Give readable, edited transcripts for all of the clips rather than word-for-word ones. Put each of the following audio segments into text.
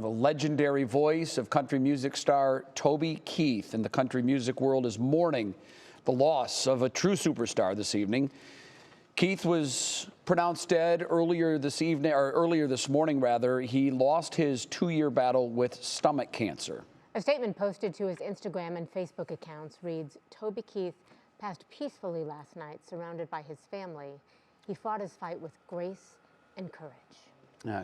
The legendary voice of country music star Toby Keith in the country music world is mourning the loss of a true superstar this evening. Keith was pronounced dead earlier this morning. He lost his 2-year battle with stomach cancer. A statement posted to his Instagram and Facebook accounts reads, "Toby Keith passed peacefully last night, surrounded by his family. He fought his fight with grace and courage."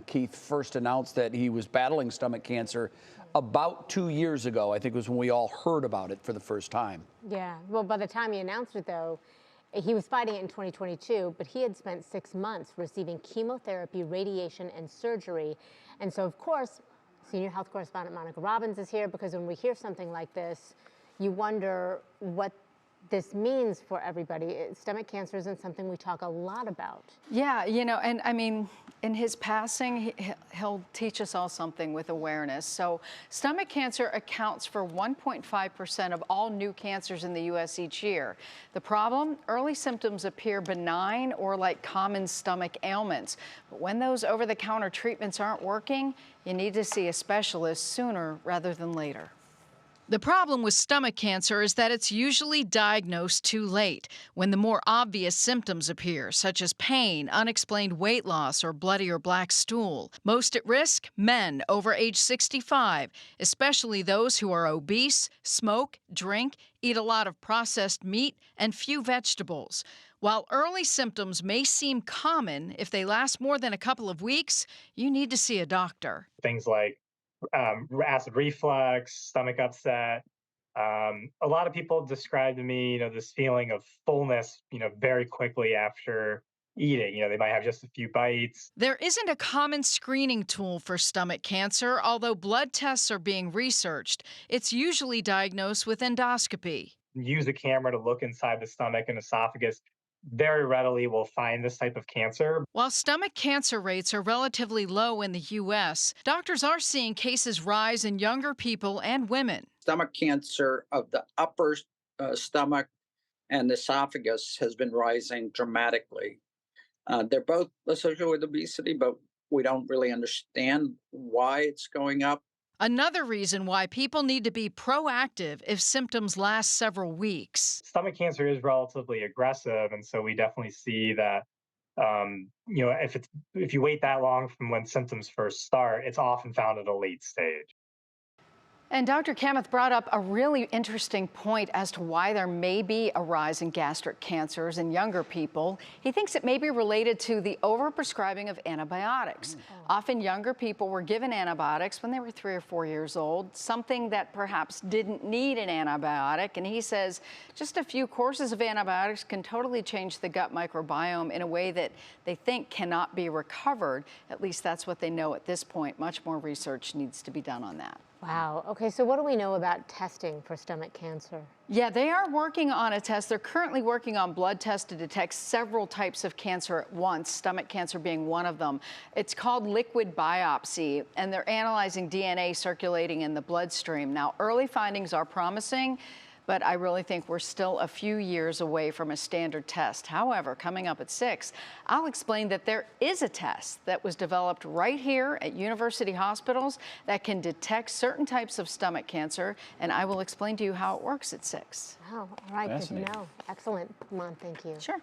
Keith first announced that he was battling stomach cancer about 2 years ago. I think it was when we all heard about it for the first time. Yeah, well, by the time he announced it, though, he was fighting it in 2022, but he had spent 6 months receiving chemotherapy, radiation, and surgery. And so, of course, senior health correspondent Monica Robbins is here because when we hear something like this, you wonder what this means for everybody. Stomach cancer isn't something we talk a lot about. Yeah, and I mean, in his passing, he'll teach us all something with awareness. So stomach cancer accounts for 1.5% of all new cancers in the U.S. each year. The problem, early symptoms appear benign or like common stomach ailments. But when those over-the-counter treatments aren't working, you need to see a specialist sooner rather than later. The problem with stomach cancer is that it's usually diagnosed too late, when the more obvious symptoms appear, such as pain, unexplained weight loss, or bloody or black stool. Most at risk, men over age 65, especially those who are obese, smoke, drink, eat a lot of processed meat, and few vegetables. While early symptoms may seem common, if they last more than a couple of weeks, you need to see a doctor. Things like acid reflux, stomach upset. A lot of people describe to me, this feeling of fullness, very quickly after eating. They might have just a few bites. There isn't a common screening tool for stomach cancer, although blood tests are being researched. It's usually diagnosed with endoscopy. Use a camera to look inside the stomach and esophagus. Very readily will find this type of cancer. While stomach cancer rates are relatively low in the U.S., doctors are seeing cases rise in younger people and women. Stomach cancer of the upper stomach and esophagus has been rising dramatically. They're both associated with obesity, but we don't really understand why it's going up. Another reason why people need to be proactive if symptoms last several weeks. Stomach cancer is relatively aggressive, and so we definitely see that, if you wait that long from when symptoms first start, it's often found at a late stage. And Dr. Kamath brought up a really interesting point as to why there may be a rise in gastric cancers in younger people. He thinks it may be related to the overprescribing of antibiotics. Often younger people were given antibiotics when they were 3 or 4 years old, something that perhaps didn't need an antibiotic. And he says just a few courses of antibiotics can totally change the gut microbiome in a way that they think cannot be recovered. At least that's what they know at this point. Much more research needs to be done on that. Wow. Okay, so what do we know about testing for stomach cancer? Yeah, they are working on a test. They're currently working on blood tests to detect several types of cancer at once, stomach cancer being one of them. It's called liquid biopsy, and they're analyzing DNA circulating in the bloodstream. Now, early findings are promising, but I really think we're still a few years away from a standard test. However, coming up at 6, I'll explain that there is a test that was developed right here at university hospitals that can detect certain types of stomach cancer, and I will explain to you how it works at 6. Wow, all right, good to know. Excellent. Come on, thank you. Sure.